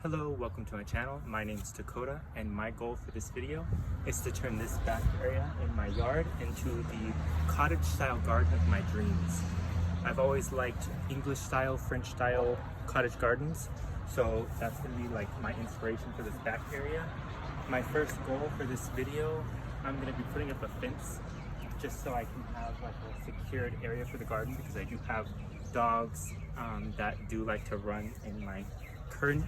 Hello, welcome to my channel. My name is Dakota, and my goal for this video is to turn this back area in my yard into the cottage style garden of my dreams. I've always liked English style, French style cottage gardens, so that's going to be like my inspiration for this back area. My first goal for this video, I'm going to be putting up a fence just so I can have like a secured area for the garden, because I do have dogs that do like to run in my current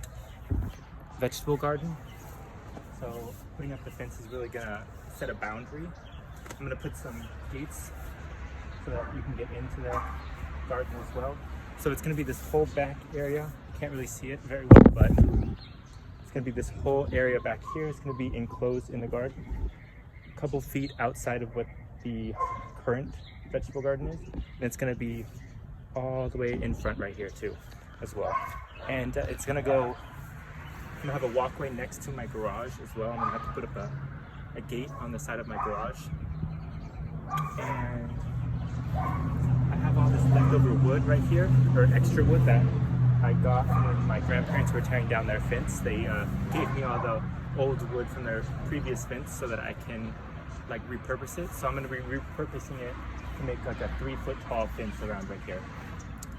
vegetable garden. So putting up the fence is really gonna set a boundary. I'm gonna put some gates so that you can get into the garden as well. So it's gonna be this whole back area. You can't really see it very well, but it's gonna be this whole area back here. It's gonna be enclosed in the garden, a couple feet outside of what the current vegetable garden is. And it's gonna be all the way in front right here too as well. And it's gonna go, I'm gonna have a walkway next to my garage as well. I'm gonna have to put up a gate on the side of my garage. And I have all this leftover wood right here, or extra wood that I got when my grandparents were tearing down their fence. They gave me all the old wood from their previous fence so that I can like repurpose it. So I'm gonna be repurposing it to make like a 3-foot tall fence around right here.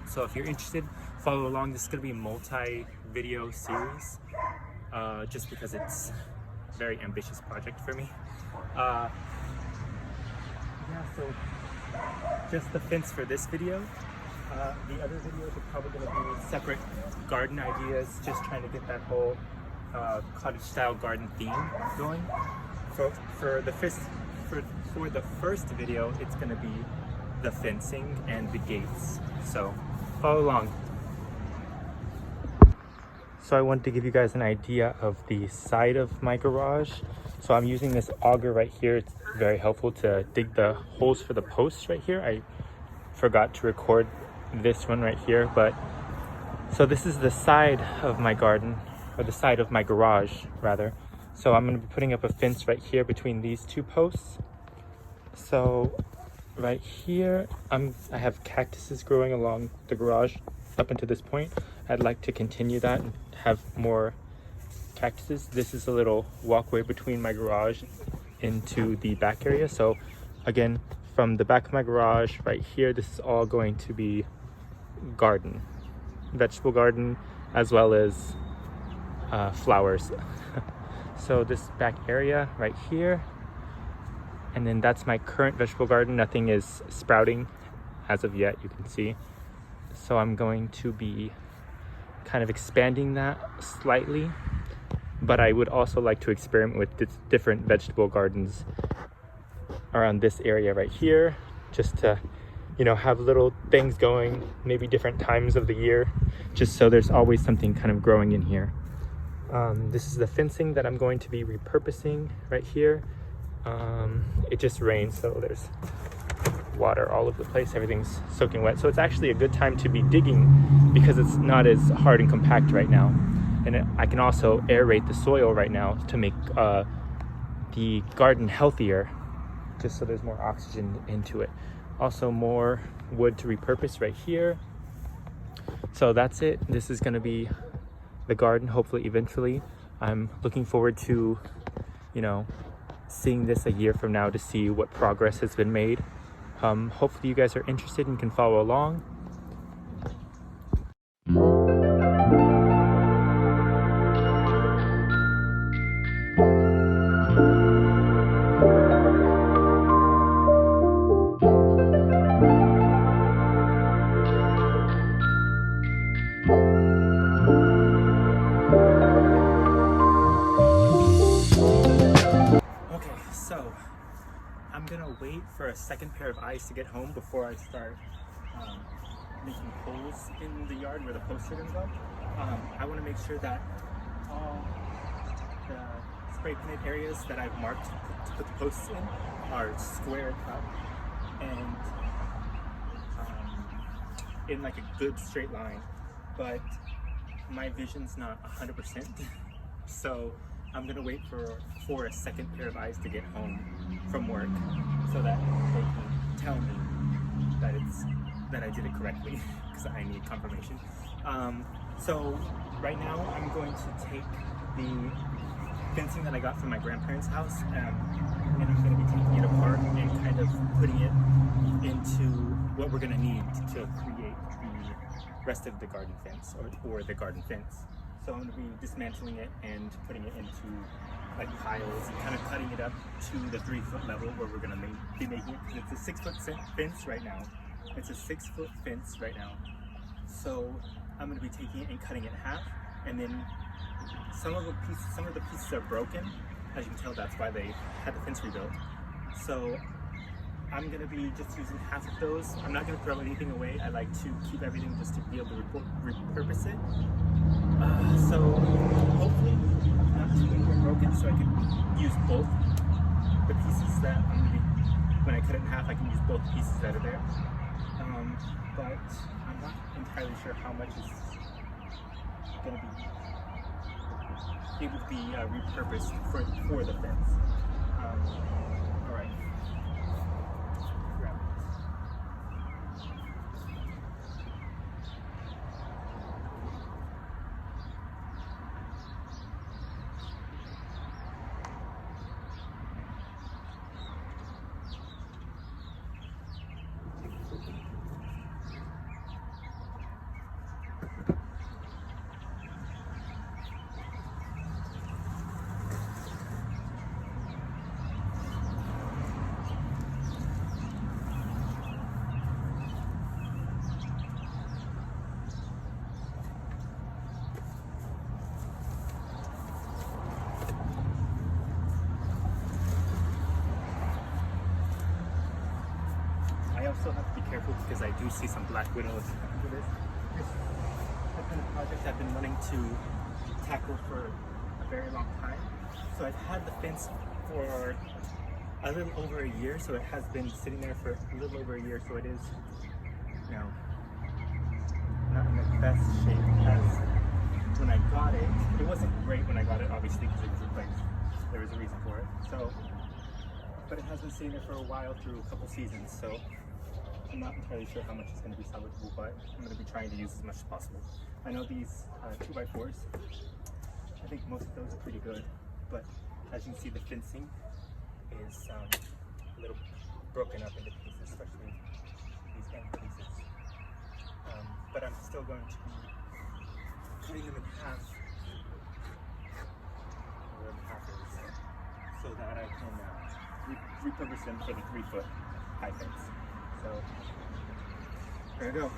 So if you're interested, follow along. This is going to be a multi-video series, just because it's a very ambitious project for me. Yeah, so just the fence for this video. The other videos are probably going to be separate garden ideas, just trying to get that whole cottage style garden theme going. For the first video, it's going to be the fencing and the gates. So follow along. So I wanted to give you guys an idea of the side of my garage. So I'm using this auger right here. It's very helpful to dig the holes for the posts right here. I forgot to record this one right here, but so this is the side of my garden, or the side of my garage rather. So I'm going to be putting up a fence right here between these two posts. So right here, I have cactuses growing along the garage up until this point. I'd like to continue that and have more cactuses. This is a little walkway between my garage into the back area. So again, from the back of my garage right here, this is all going to be garden, vegetable garden, as well as flowers. So this back area right here, and then that's my current vegetable garden. Nothing is sprouting as of yet, you can see. So I'm going to be kind of expanding that slightly, but I would also like to experiment with different vegetable gardens around this area right here, just to, you know, have little things going, maybe different times of the year, just so there's always something kind of growing in here. This is the fencing that I'm going to be repurposing right here. It just rained, so there's water all over the place. Everything's soaking wet, so it's actually a good time to be digging because it's not as hard and compact right now. And I can also aerate the soil right now to make the garden healthier, just so there's more oxygen into it. Also more wood to repurpose right here. So that's it. This is going to be the garden, hopefully eventually. I'm looking forward to, you know, seeing this a year from now to see what progress has been made. Hopefully you guys are interested and can follow along. So I'm gonna wait for a second pair of eyes to get home before I start making holes in the yard where the posts are gonna go. I want to make sure that all the spray painted areas that I've marked to put the posts in are squared up and in like a good straight line, but my vision's not 100%, so I'm gonna wait for a second pair of eyes to get home from work so that they can tell me that I did it correctly, because I need confirmation. So right now I'm going to take the fencing that I got from my grandparents' house, and I'm going to be taking it apart and kind of putting it into what we're going to need to create the rest of the garden fence, or the garden fence. So I'm going to be dismantling it and putting it into like piles and kind of cutting it up to the 3-foot level where we're going to be making it, because it's a 6-foot fence right now. It's a 6-foot fence right now. So I'm going to be taking it and cutting it in half, and then some of the pieces are broken. As you can tell, that's why they had the fence rebuilt. So I'm going to be just using half of those. I'm not going to throw anything away. I like to keep everything just to be able to repurpose it. So hopefully not too many are broken, so I can use both the pieces that I'm going to be, when I cut it in half, I can use both pieces that are there. But I'm not entirely sure how much is going to be able to be repurposed for the fence. All right. I also have to be careful because I do see some black widows under this. This is the kind of project I've been wanting to tackle for a very long time. So I've had the fence for a little over a year, so it has been sitting there for a little over a year, so it is, you know, not in the best shape as when I got it. It wasn't great when I got it, obviously, because it was replaced. There was a reason for it. So, but it has been sitting there for a while through a couple seasons, so I'm not entirely sure how much is going to be salvageable, but I'm going to be trying to use as much as possible. I know these 2x4s, I think most of those are pretty good, but as you can see, the fencing is a little broken up into pieces, especially these end pieces. But I'm still going to be cutting them in half, where the half is, so that I can repurpose them for the 3-foot high fence. So, there we go.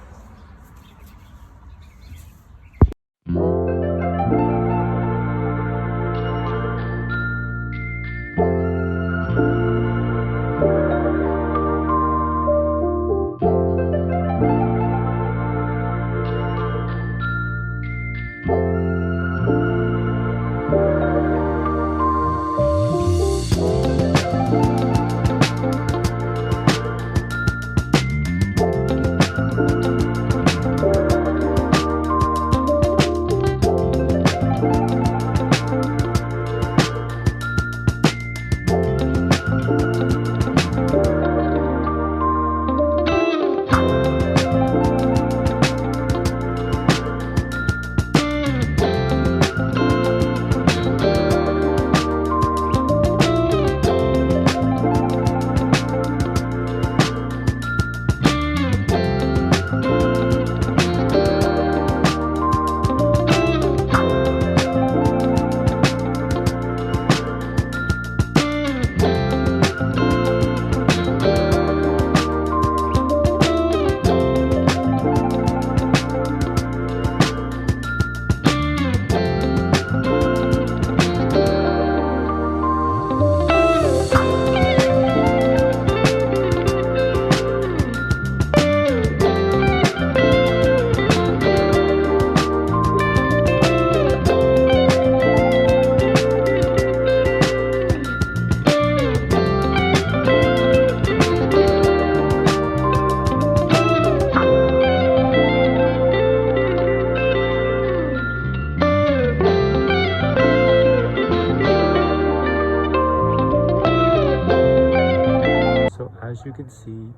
As you can see,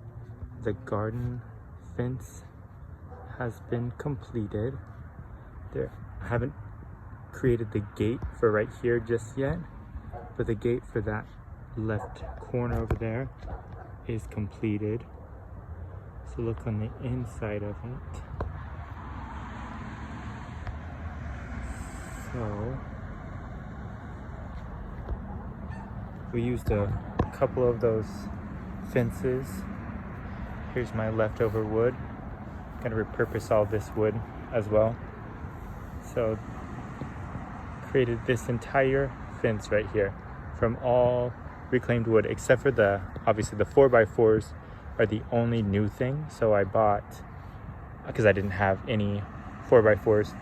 the garden fence has been completed. There I haven't created the gate for right here just yet, but the gate for that left corner over there is completed. So look on the inside of it. So we used a couple of those fences. Here's my leftover wood. Gonna repurpose all this wood as well. So created this entire fence right here from all reclaimed wood, except for obviously the 4x4s are the only new thing. So I bought, because I didn't have any 4x4s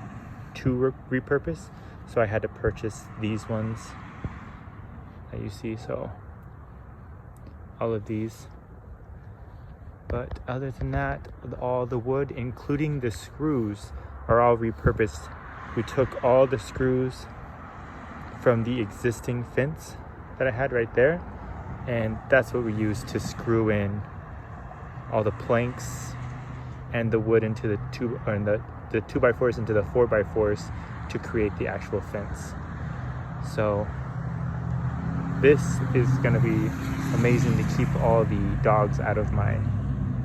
to repurpose, so I had to purchase these ones that you see. So all of these. But other than that, all the wood, including the screws, are all repurposed. We took all the screws from the existing fence that I had right there, and that's what we used to screw in all the planks and the wood into the 2x4s into the 4x4s to create the actual fence. So this is gonna be amazing to keep all the dogs out of my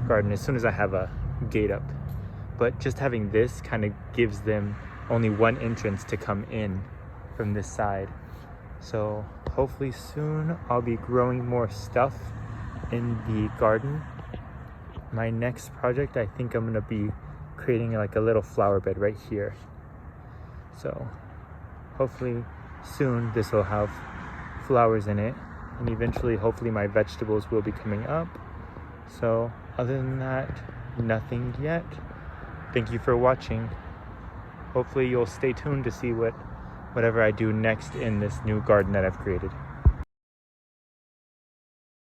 garden as soon as I have a gate up. But just having this kind of gives them only one entrance to come in from this side. So hopefully soon I'll be growing more stuff in the garden. My next project, I think I'm gonna be creating like a little flower bed right here. So hopefully soon this will have flowers in it, and eventually hopefully my vegetables will be coming up. So other than that, nothing yet. Thank you for watching. Hopefully you'll stay tuned to see whatever I do next in this new garden that I've created.